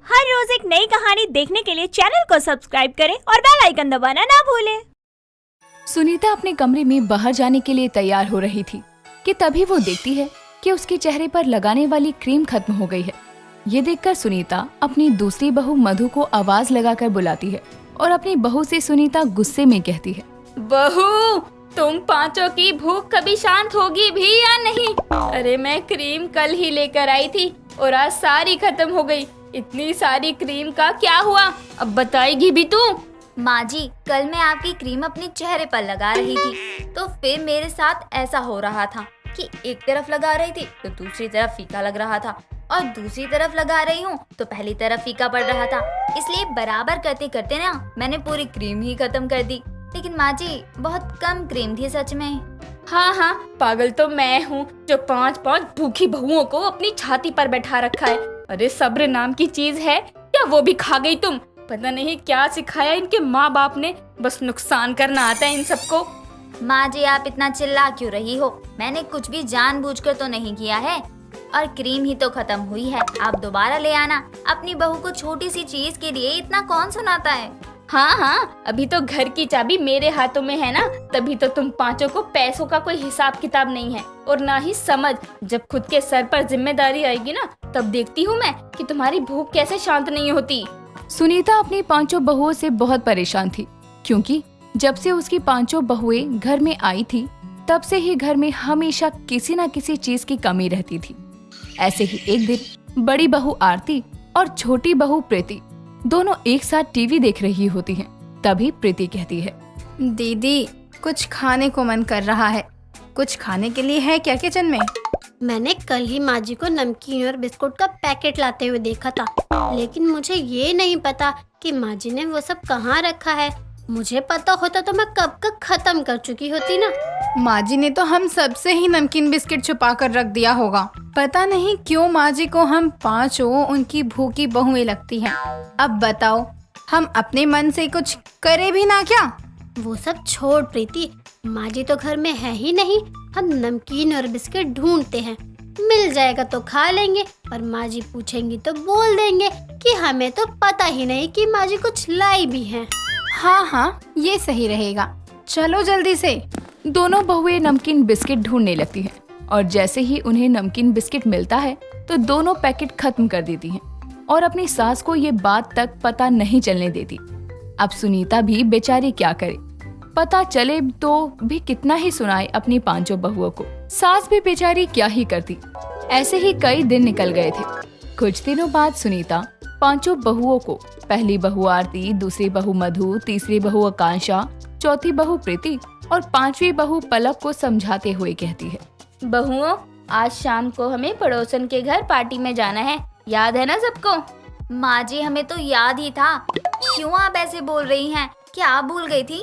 हर रोज एक नई कहानी देखने के लिए चैनल को सब्सक्राइब करें और बेल आइकन दबाना ना भूलें। सुनीता अपने कमरे में बाहर जाने के लिए तैयार हो रही थी कि तभी वो देखती है कि उसके चेहरे पर लगाने वाली क्रीम खत्म हो गई है। ये देखकर सुनीता अपनी दूसरी बहू मधु को आवाज लगाकर बुलाती है और अपनी बहू से सुनीता गुस्से में कहती है, बहू, तुम पांचों की भूख कभी शांत होगी भी या नहीं? अरे मैं क्रीम कल ही लेकर आई थी और आज सारी खत्म हो गई। इतनी सारी क्रीम का क्या हुआ? अब बताएगी भी तू? माँ जी, कल मैं आपकी क्रीम अपने चेहरे पर लगा रही थी तो फिर मेरे साथ ऐसा हो रहा था कि एक तरफ लगा रही थी तो दूसरी तरफ फीका लग रहा था और दूसरी तरफ लगा रही हूँ तो पहली तरफ फीका पड़ रहा था। इसलिए बराबर करते करते ना मैंने पूरी क्रीम ही खत्म कर दी। लेकिन माँ जी, बहुत कम क्रीम थी सच में। हाँ, पागल तो मैं हूँ जो पांच भूखी बहुओं को अपनी छाती पर बैठा रखा है। अरे सब्र नाम की चीज है क्या, वो भी खा गई तुम? पता नहीं क्या सिखाया इनके माँ बाप ने, बस नुकसान करना आता है इन सबको। माँ जी, आप इतना चिल्ला क्यों रही हो? मैंने कुछ भी जानबूझकर तो नहीं किया है और क्रीम ही तो खत्म हुई है। आप दोबारा ले आना। अपनी बहू को छोटी सी चीज के लिए इतना कौन सुनाता है? हाँ, अभी तो घर की चाबी मेरे हाथों में है ना, तभी तो तुम पांचों को पैसों का कोई हिसाब किताब नहीं है और ना ही समझ। जब खुद के सर पर जिम्मेदारी आएगी ना, तब देखती हूँ मैं कि तुम्हारी भूख कैसे शांत नहीं होती। सुनीता अपनी पांचों बहुओं से बहुत परेशान थी क्योंकि जब से उसकी पांचों बहुएं घर में आई थी तब से ही घर में हमेशा किसी न किसी चीज की कमी रहती थी। ऐसे ही एक दिन बड़ी बहू आरती और छोटी बहू प्रीति दोनों एक साथ टीवी देख रही होती हैं। तभी प्रीति कहती है, दीदी, कुछ खाने को मन कर रहा है। कुछ खाने के लिए है क्या किचन में? मैंने कल ही माँ जी को नमकीन और बिस्कुट का पैकेट लाते हुए देखा था, लेकिन मुझे ये नहीं पता कि माँ जी ने वो सब कहाँ रखा है। मुझे पता होता तो मैं कब का खत्म कर चुकी होती ना। माँ जी ने तो हम सबसे ही नमकीन बिस्किट छुपा कर रख दिया होगा। पता नहीं क्यों माँ जी को हम पांचों उनकी भूखी बहुएं लगती हैं। अब बताओ, हम अपने मन से कुछ करे भी ना क्या? वो सब छोड़ प्रीति, माँ जी तो घर में है ही नहीं। हम नमकीन और बिस्किट ढूंढते हैं, मिल जाएगा तो खा लेंगे, पर माँ जी पूछेंगी तो बोल देंगे कि हमें तो पता ही नहीं कि माँ जी कुछ लाई भी हैं। हाँ, ये सही रहेगा। चलो जल्दी से। दोनों बहुएं नमकीन बिस्किट ढूंढने लगती हैं और जैसे ही उन्हें नमकीन बिस्किट मिलता है तो दोनों पैकेट खत्म कर देती हैं और अपनी सास को ये बात तक पता नहीं चलने देती। अब सुनीता भी बेचारी क्या करे, पता चले तो भी कितना ही सुनाए अपनी पांचों बहुओं को। सास भी बेचारी क्या ही करती। ऐसे ही कई दिन निकल गए थे। कुछ दिनों बाद सुनीता पांचों बहुओं को, पहली बहू आरती, दूसरी बहू मधु, तीसरी बहू आकांक्षा, चौथी बहू प्रीति और पांचवी बहू पलक को समझाते हुए कहती है, बहुओं, आज शाम को हमें पड़ोसन के घर पार्टी में जाना है, याद है ना सबको? माँ जी, हमें तो याद ही था। क्यों आप ऐसे बोल रही हैं? क्या आप भूल गई थी?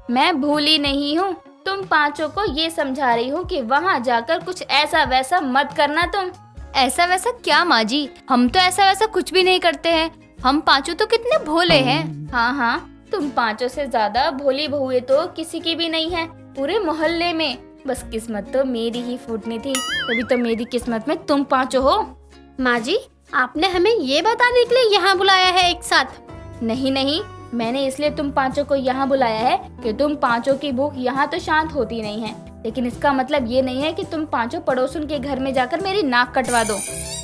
मैं भूली नहीं हूँ, तुम पांचों को ये समझा रही हूँ कि वहाँ जाकर कुछ ऐसा वैसा मत करना तुम। ऐसा वैसा क्या माँ जी? हम तो ऐसा वैसा कुछ भी नहीं करते हैं। हम पांचों तो कितने भोले हैं। हाँ, तुम पांचों से ज्यादा भोली बहुएं तो किसी की भी नहीं है पूरे मोहल्ले में। बस किस्मत तो मेरी ही फूटनी थी, तभी तो मेरी किस्मत में तुम पांचों हो। माँ जी, आपने हमें ये बताने के लिए यहाँ बुलाया है एक साथ? नहीं, मैंने इसलिए तुम पांचों को यहाँ बुलाया है कि तुम पांचों की भूख यहाँ तो शांत होती नहीं है, लेकिन इसका मतलब ये नहीं है कि तुम पांचों पड़ोसन के घर में जाकर मेरी नाक कटवा दो।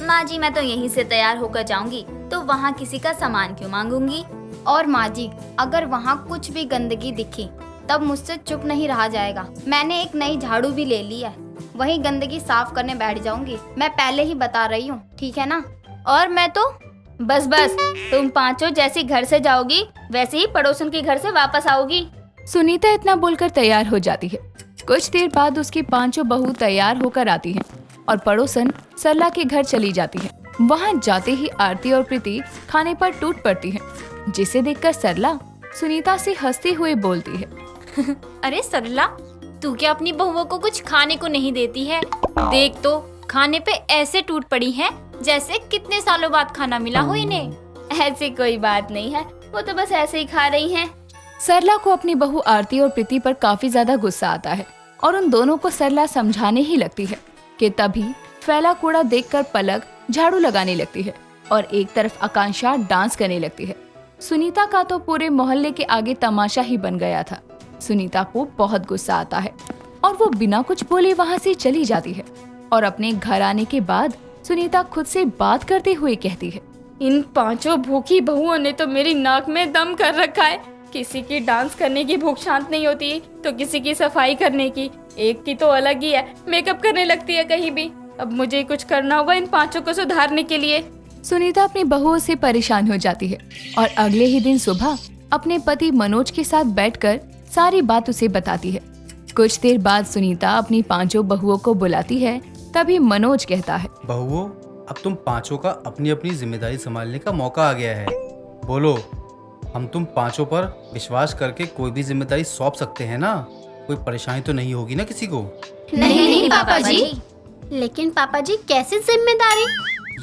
माँ जी, मैं तो यहीं से तैयार होकर जाऊंगी तो वहाँ किसी का सामान क्यों मांगूंगी? और माँ जी, अगर वहाँ कुछ भी गंदगी दिखी तब मुझसे चुप नहीं रहा जाएगा। मैंने एक नई झाड़ू भी ले ली है, वही गंदगी साफ करने बैठ जाऊंगी। मैं पहले ही बता रही हूँ, ठीक है ना? और मैं तो बस तुम पांचों जैसे घर से जाओगी वैसे ही पड़ोसन के घर से वापस आओगी। सुनीता इतना बोलकर तैयार हो जाती है। कुछ देर बाद उसकी पांचों बहू तैयार होकर आती हैं और पड़ोसन सरला के घर चली जाती है। वहाँ जाते ही आरती और प्रीति खाने पर टूट पड़ती हैं, जिसे देखकर सरला सुनीता से हंसते हुए बोलती है, अरे सरला, तू क्या अपनी बहुओं को कुछ खाने को नहीं देती है? देख तो, खाने पे ऐसे टूट पड़ी हैं जैसे कितने सालों बाद खाना मिला हो इन्हें। ऐसी कोई बात नहीं है, वो तो बस ऐसे ही खा रही हैं। सरला को अपनी बहू आरती और प्रीति पर काफी ज्यादा गुस्सा आता है और उन दोनों को सरला समझाने ही लगती है कि तभी फैला कूड़ा देखकर पलक झाड़ू लगाने लगती है और एक तरफ आकांक्षा डांस करने लगती है। सुनीता का तो पूरे मोहल्ले के आगे तमाशा ही बन गया था। सुनीता को बहुत गुस्सा आता है और वो बिना कुछ बोले वहाँ से चली जाती है। और अपने घर आने के बाद सुनीता खुद से बात करते हुए कहती है, इन 5 भूखी बहुओं ने तो मेरी नाक में दम कर रखा है। किसी की डांस करने की भूख शांत नहीं होती तो किसी की सफाई करने की, एक की तो अलग ही है, मेकअप करने लगती है कहीं भी। अब मुझे कुछ करना होगा इन 5 को सुधारने के लिए। सुनीता अपनी बहुओं से परेशान हो जाती है और अगले ही दिन सुबह अपने पति मनोज के साथ बैठकर सारी बात उसे बताती है। कुछ देर बाद सुनीता अपनी 5 बहुओं को बुलाती है। तभी मनोज कहता है, बहुओं, अब तुम 5 का अपनी अपनी जिम्मेदारी संभालने का मौका आ गया है। बोलो, हम तुम 5 पर विश्वास करके कोई भी जिम्मेदारी सौंप सकते हैं ना? कोई परेशानी तो नहीं होगी ना किसी को? नहीं पापा जी। लेकिन पापा जी कैसे जिम्मेदारी?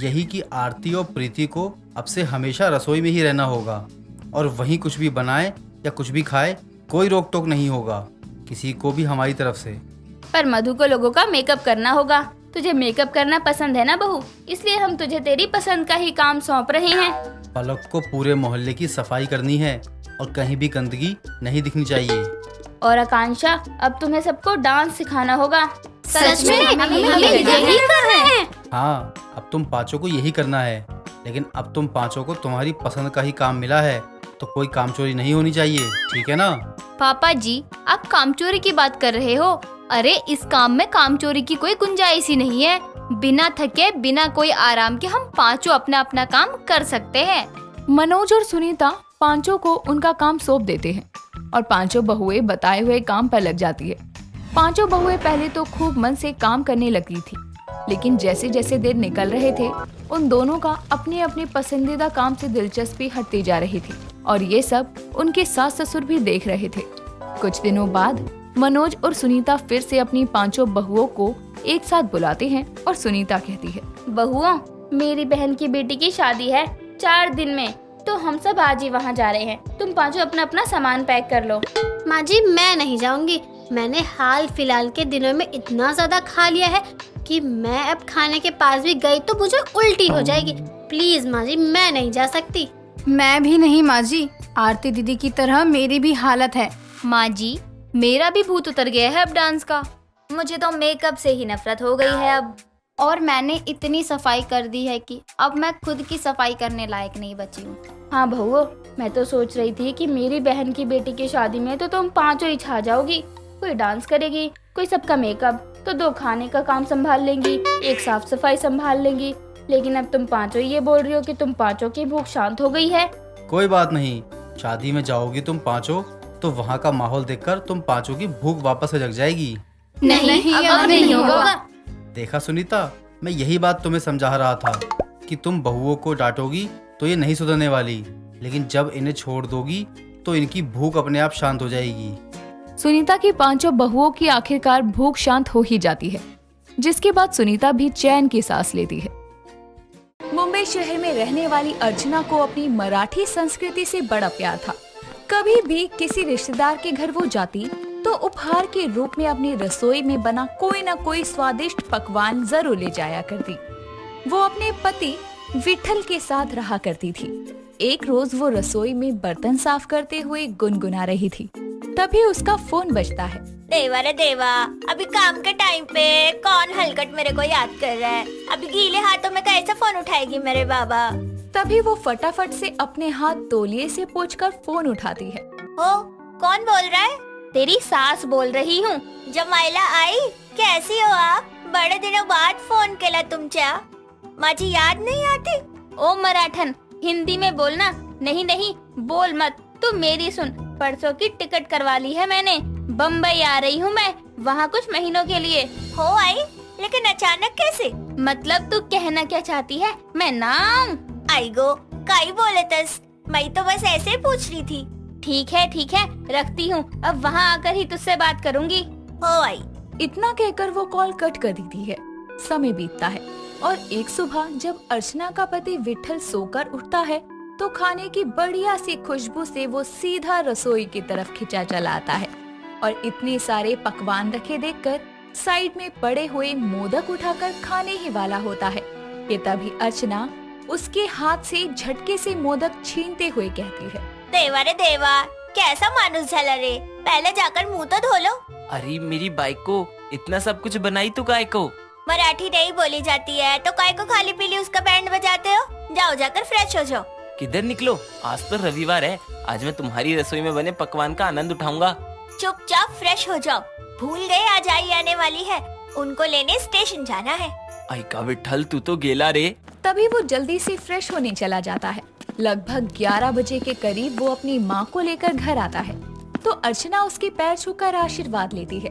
यही कि आरती और प्रीति को अब से हमेशा रसोई में ही रहना होगा और वहीं कुछ भी बनाए या कुछ भी खाए, कोई रोक टोक नहीं होगा किसी को भी हमारी तरफ से। पर मधु को लोगों का मेकअप करना होगा। तुझे मेकअप करना पसंद है ना बहू, इसलिए हम तुझे तेरी पसंद का ही काम सौंप रहे हैं। पलक को पूरे मोहल्ले की सफाई करनी है और कहीं भी गंदगी नहीं दिखनी चाहिए। और आकांक्षा, अब तुम्हें सबको डांस सिखाना होगा। सच में हम यही कर रहे हैं। हाँ, अब तुम 5 को यही करना है, लेकिन अब तुम 5 को तुम्हारी पसंद का ही काम मिला है तो कोई काम चोरी नहीं होनी चाहिए, ठीक है ना? पापा जी, आप काम चोरी की बात कर रहे हो? अरे इस काम में काम चोरी की कोई गुंजाइश ही नहीं है। बिना थके, बिना कोई आराम के हम 5 अपना अपना काम कर सकते हैं। मनोज और सुनीता 5 को उनका काम सौंप देते हैं और 5 बहुएं बताए हुए काम पर लग जाती है। 5 बहुएं पहले तो खूब मन से काम करने लगी थी, लेकिन जैसे जैसे दिन निकल रहे थे उन दोनों का अपने अपने पसंदीदा काम से दिलचस्पी हटती जा रही थी और ये सब उनके सास ससुर भी देख रहे थे। कुछ दिनों बाद मनोज और सुनीता फिर से अपनी 5 बहुओं को एक साथ बुलाते हैं और सुनीता कहती है, बहुओं, मेरी बहन की बेटी की शादी है 4 दिन में, तो हम सब आज ही वहाँ जा रहे हैं। तुम 5 अपना अपना सामान पैक कर लो। माँ जी, मैं नहीं जाऊंगी। मैंने हाल फिलहाल के दिनों में इतना ज्यादा खा लिया है कि मैं अब खाने के पास भी गई तो मुझे उल्टी हो जाएगी। प्लीज माँ जी, मैं नहीं जा सकती। मैं भी नहीं माँ जी, आरती दीदी की तरह मेरी भी हालत है। माँ जी, मेरा भी भूत उतर गया है अब डांस का। मुझे तो मेकअप से ही नफरत हो गई है अब। और मैंने इतनी सफाई कर दी है कि अब मैं खुद की सफाई करने लायक नहीं बची हूँ। हाँ बहुओं, मैं तो सोच रही थी कि मेरी बहन की बेटी की शादी में तो तुम 5 ही छा जाओगी। कोई डांस करेगी, कोई सबका मेकअप, तो 2 खाने का काम संभाल लेंगी, 1 साफ सफाई संभाल लेंगी। लेकिन अब तुम 5 ये बोल रही हो कि तुम 5 की भूख शांत हो गई है। कोई बात नहीं, शादी में जाओगी तुम 5 तो वहाँ का माहौल देखकर तुम 5 की भूख वापस से जग जाएगी। नहीं, अब नहीं होगा। देखा सुनीता, मैं यही बात तुम्हें समझा रहा था कि तुम बहुओं को डांटोगी तो ये नहीं सुधरने वाली, लेकिन जब इन्हें छोड़ दोगी तो इनकी भूख अपने आप शांत हो जाएगी। सुनीता की 5 बहुओं की आखिरकार भूख शांत हो ही जाती है, जिसके बाद सुनीता भी चैन की सांस लेती है। मुंबई शहर में रहने वाली अर्चना को अपनी मराठी संस्कृति से बड़ा प्यार था। कभी भी किसी रिश्तेदार के घर वो जाती तो उपहार के रूप में अपनी रसोई में बना कोई न कोई स्वादिष्ट पकवान जरूर ले जाया करती। वो अपने पति विठल के साथ रहा करती थी। एक रोज वो रसोई में बर्तन साफ करते हुए गुनगुना रही थी, तभी उसका फोन बजता है। देवा रे देवा, अभी काम के टाइम पे कौन हलकट मेरे को याद कर रहा है? अभी गीले हाथों में कैसे फोन उठाएगी मेरे बाबा? तभी वो फटाफट से अपने हाथ तौलिए से पोंछकर फोन उठाती है। हो, कौन बोल रहा है? तेरी सास बोल रही हूँ। जमाइला आई, कैसी हो आप? बड़े दिनों बाद फोन केला तुमच्या। माझी याद नहीं आती? ओ मराठन, हिंदी में बोलना। नहीं नहीं, बोल मत। तू मेरी सुन, परसों की टिकट करवा ली है मैंने। बम्बई आ रही हूँ मैं, वहाँ कुछ महीनों के लिए। हो आई, लेकिन अचानक कैसे? मतलब तू कहना क्या चाहती है? मैं ना आऊं? आई गो, काई बोले तस? मैं तो बस ऐसे ही पूछ रही थी। ठीक है, रखती हूँ। अब वहाँ आकर ही तुझसे बात करूँगी। हो आई। इतना कहकर वो कॉल कट कर देती है। समय बीतता है और एक सुबह जब अर्चना का पति विठल सोकर उठता है तो खाने की बढ़िया सी खुशबू से वो सीधा रसोई की तरफ खिंचा चला आता है और इतने सारे पकवान रखे देखकर साइड में पड़े हुए मोदक उठाकर खाने ही वाला होता है कि तभी अर्चना उसके हाथ से झटके से मोदक छीनते हुए कहती है, देवा रे देवा, कैसा मानुस झाला रे, पहले जाकर मुंह तो धो लो। अरे मेरी बाइक को इतना सब कुछ बनाई तो काय को? मराठी नहीं बोली जाती है तो काय को खाली पीली उसका बैंड बजाते हो? जाओ जाकर फ्रेश हो जाओ। किधर निकलो, आज तो रविवार है, आज मैं तुम्हारी रसोई में बने पकवान का आनंद उठाऊंगा। चुपचाप फ्रेश हो जाओ। भूल गए आज आई आने वाली है, उनको लेने स्टेशन जाना है। आई का विठल, तू तो गेला रे। तभी वो जल्दी से फ्रेश होने चला जाता है। लगभग 11 बजे के करीब वो अपनी माँ को लेकर घर आता है तो अर्चना उसके पैर छूकर आशीर्वाद लेती है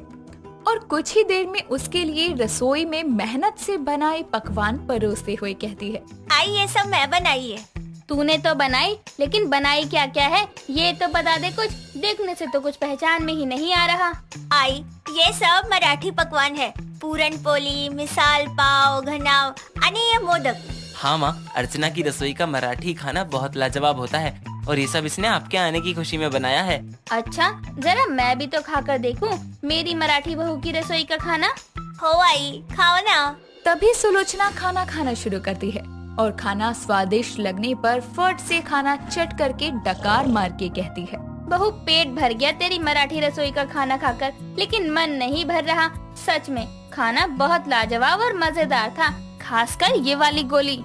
और कुछ ही देर में उसके लिए रसोई में मेहनत से बनाए पकवान परोसते हुए कहती है, आई ये सब मैं बनाई है। तूने तो बनाई, लेकिन बनाई क्या क्या है ये तो बता दे कुछ। देखने से तो कुछ पहचान में ही नहीं आ रहा। आई ये सब मराठी पकवान है, पूरन पोली, मिसाल पाव, घनाव आणि ये मोदक। हाँ माँ, अर्चना की रसोई का मराठी खाना बहुत लाजवाब होता है और ये सब इसने आपके आने की खुशी में बनाया है। अच्छा, जरा मैं भी तो खाकर देखूं मेरी मराठी बहू की रसोई का खाना। हो आई, खाओ ना। तभी सुलोचना खाना खाना शुरू करती है और खाना स्वादिष्ट लगने पर फट से खाना चट करके डकार मार के कहती है, बहू पेट भर गया तेरी मराठी रसोई का खाना खाकर, लेकिन मन नहीं भर रहा। सच में खाना बहुत लाजवाब और मजेदार था, खासकर ये वाली गोली।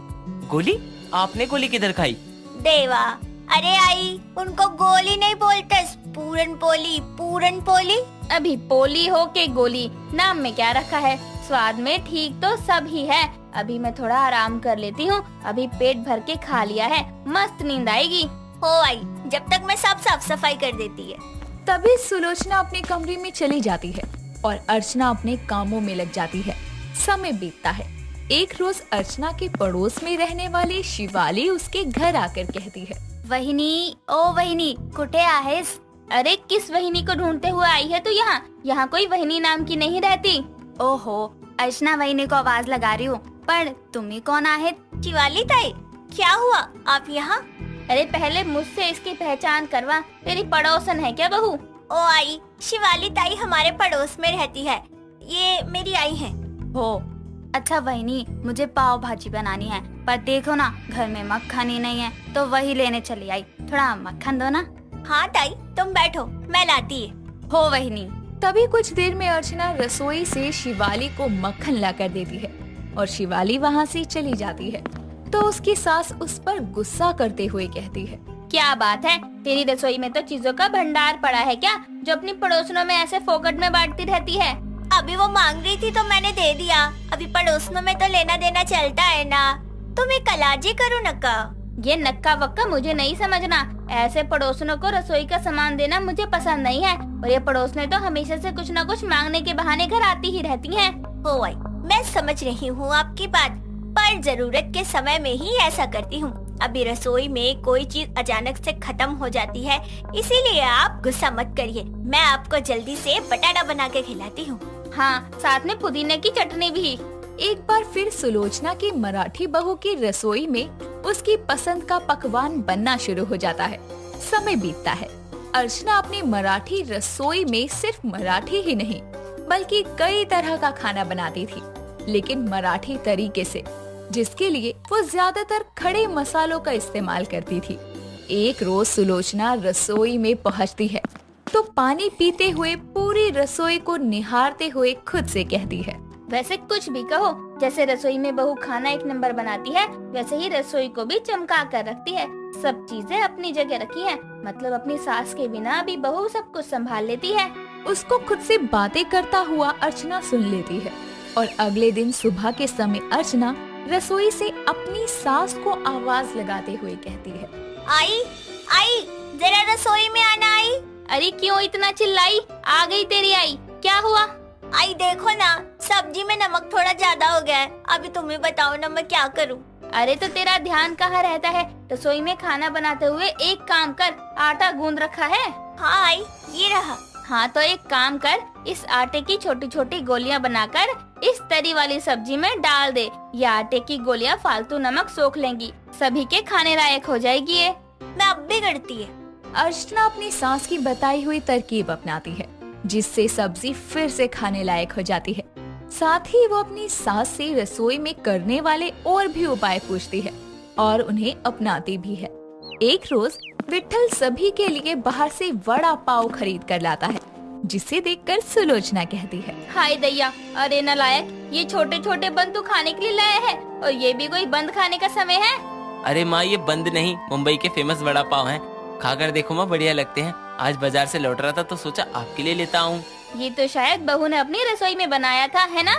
गोली? आपने गोली किधर खाई? देवा, अरे आई उनको गोली नहीं बोलते, पूरन पोली, पूरन पोली। अभी पोली हो के गोली, नाम में क्या रखा है, स्वाद में ठीक तो सब ही है। अभी मैं थोड़ा आराम कर लेती हूँ, अभी पेट भर के खा लिया है, मस्त नींद आएगी। हो आई, जब तक मैं सब साफ सफाई कर देती है। तभी सुलोचना अपने कमरे में चली जाती है और अर्चना अपने कामों में लग जाती है। समय बीतता है। एक रोज अर्चना के पड़ोस में रहने वाली शिवाली उसके घर आकर कहती है, वहिनी, ओ वहिनी, कुठे आहेस? अरे किस वहिनी को ढूंढते हुए आई है तू यहाँ? यहाँ कोई वहिनी नाम की नहीं रहती। ओहो, अर्चना वहिनी को आवाज लगा रही हूँ, पर तुम्ही कौन आहेत? शिवाली ताई, क्या हुआ आप यहाँ? अरे पहले मुझसे इसकी पहचान करवा, तेरी पड़ोसन है क्या बहू? ओ आई, शिवाली ताई हमारे पड़ोस में रहती है, ये मेरी आई है। हो, अच्छा वहिनी, मुझे पाव भाजी बनानी है, पर देखो ना घर में मक्खन ही नहीं है, तो वही लेने चली आई। थोड़ा मक्खन दो ना। हाँ ताई, तुम बैठो, मैं लाती है। हो वहिनी। तभी कुछ देर में अर्चना रसोई से शिवाली को मक्खन लाकर देती है और शिवाली वहाँ से चली जाती है तो उसकी सास उस पर गुस्सा करते हुए कहती है, क्या बात है, तेरी रसोई में तो चीजों का भंडार पड़ा है क्या, जो अपनी पड़ोसनों में ऐसे फोकट में बांटती रहती है? अभी वो मांग रही थी तो मैंने दे दिया, अभी पड़ोसनों में तो लेना देना चलता है ना। तुम्हें कलाजी करो नक्का। ये नक्का वक्का मुझे नहीं समझना, ऐसे पड़ोसनों को रसोई का सामान देना मुझे पसंद नहीं है। और ये पड़ोसने तो हमेशा से कुछ न कुछ मांगने के बहाने घर आती ही रहती हैं। हो आई, मैं समझ रही हूँ आपकी बात, पर जरूरत के समय में ही ऐसा करती हूँ। अभी रसोई में कोई चीज अचानक से खत्म हो जाती है, इसीलिए आप गुस्सा मत करिए, मैं आपको जल्दी से बटाटा बना के खिलाती हूँ। हाँ, साथ में पुदीने की चटनी भी। एक बार फिर सुलोचना की मराठी बहू की रसोई में उसकी पसंद का पकवान बनना शुरू हो जाता है। समय बीतता है। अर्चना अपनी मराठी रसोई में सिर्फ मराठी ही नहीं बल्कि कई तरह का खाना बनाती थी, लेकिन मराठी तरीके से, जिसके लिए वो ज्यादातर खड़े मसालों का इस्तेमाल करती थी। एक रोज सुलोचना रसोई में पहुंचती है तो पानी पीते हुए पूरी रसोई को निहारते हुए खुद से कहती है, वैसे कुछ भी कहो, जैसे रसोई में बहू खाना एक नंबर बनाती है, वैसे ही रसोई को भी चमका कर रखती है। सब चीजें अपनी जगह रखी हैं, मतलब अपनी सास के बिना भी बहू सब कुछ संभाल लेती है। उसको खुद से बातें करता हुआ अर्चना सुन लेती है और अगले दिन सुबह के समय अर्चना रसोई से अपनी सास को आवाज लगाते हुए कहती है, आई आई, जरा रसोई में आना। आई, अरे क्यों इतना चिल्लाई? आ गई तेरी आई, क्या हुआ? आई देखो ना, सब्जी में नमक थोड़ा ज्यादा हो गया है, अभी तुम्हें बताओ ना मैं क्या करूं। अरे तो तेरा ध्यान कहाँ रहता है? रसोई में खाना बनाते हुए एक काम कर, आटा गूंद रखा है? हाँ आई, ये रहा। हाँ तो एक काम कर, इस आटे की छोटी छोटी गोलियां बनाकर इस तरी वाली सब्जी में डाल दे। ये आटे की गोलियां फालतू नमक सोख लेंगी, सभी के खाने लायक हो जाएगी ये। मैं अब भी करती है। अर्चना अपनी सास की बताई हुई तरकीब अपनाती है, जिससे सब्जी फिर से खाने लायक हो जाती है। साथ ही वो अपनी सास से रसोई में करने वाले और भी उपाय पूछती है, और उन्हें अपनाती भी है। एक रोज विट्ठल सभी के लिए बाहर से वड़ा पाव खरीद कर लाता है, जिसे देखकर सुलोचना कहती है, हाय दैया, अरे नालायक, ये छोटे छोटे बंद तो खाने के लिए लाया है और ये भी कोई बंद खाने का समय है? अरे माँ, ये बंद नहीं, मुंबई के फेमस वड़ा पाव हैं। खाकर देखो माँ, बढ़िया लगते हैं। आज बाजार से लौट रहा था तो सोचा आपके लिए लेता हूँ। ये तो शायद बहू ने अपनी रसोई में बनाया था, है ना?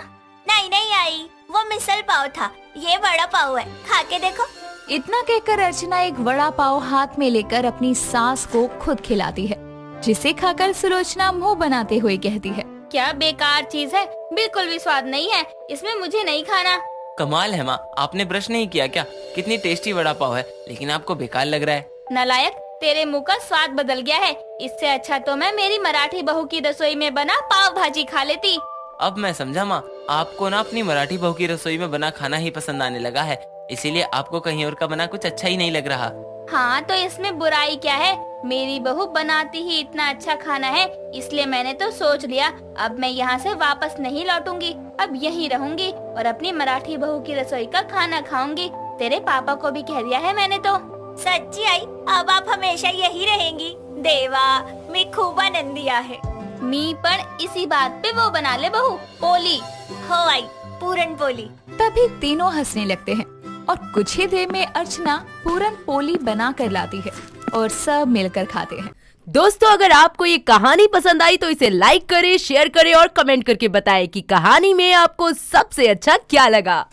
नहीं नहीं आई, वो मिसल पाव था, ये वड़ा पाव है, खा के देखो। इतना कहकर अर्चना एक वड़ा पाव हाथ में लेकर अपनी सास को खुद खिलाती है, जिसे खाकर सुलोचना मुंह बनाते हुए कहती है, क्या बेकार चीज है, बिल्कुल भी स्वाद नहीं है, इसमें मुझे नहीं खाना। कमाल है माँ, आपने ब्रश नहीं किया क्या? कितनी टेस्टी वड़ा पाव है, लेकिन आपको बेकार लग रहा है। नालायक, तेरे मुंह का स्वाद बदल गया है। इससे अच्छा तो मैं मेरी मराठी बहू की रसोई में बना पाव भाजी खा लेती। अब मैं समझा माँ, आपको ना अपनी मराठी बहू की रसोई में बना खाना ही पसंद आने लगा है, इसीलिए आपको कहीं और का बना कुछ अच्छा ही नहीं लग रहा। हाँ, तो इसमें बुराई क्या है? मेरी बहू बनाती ही इतना अच्छा खाना है, इसलिए मैंने तो सोच लिया अब मैं यहाँ से वापस नहीं लौटूंगी, अब यहीं रहूंगी और अपनी मराठी बहू की रसोई का खाना खाऊंगी। तेरे पापा को भी कह दिया है मैंने तो। सच्ची आई, अब आप हमेशा यही रहेंगी। देवा, मी खूब आनंदी आहे। मी पण इसी बात पे वो बना ले बहू, पोली। हो आई, पूरन पोली। तभी तीनों हंसने लगते हैं और कुछ ही देर में अर्चना पूरन पोली बना कर लाती है और सब मिलकर खाते हैं। दोस्तों, अगर आपको ये कहानी पसंद आई तो इसे लाइक करें, शेयर करें और कमेंट करके बताएं कि कहानी में आपको सबसे अच्छा क्या लगा।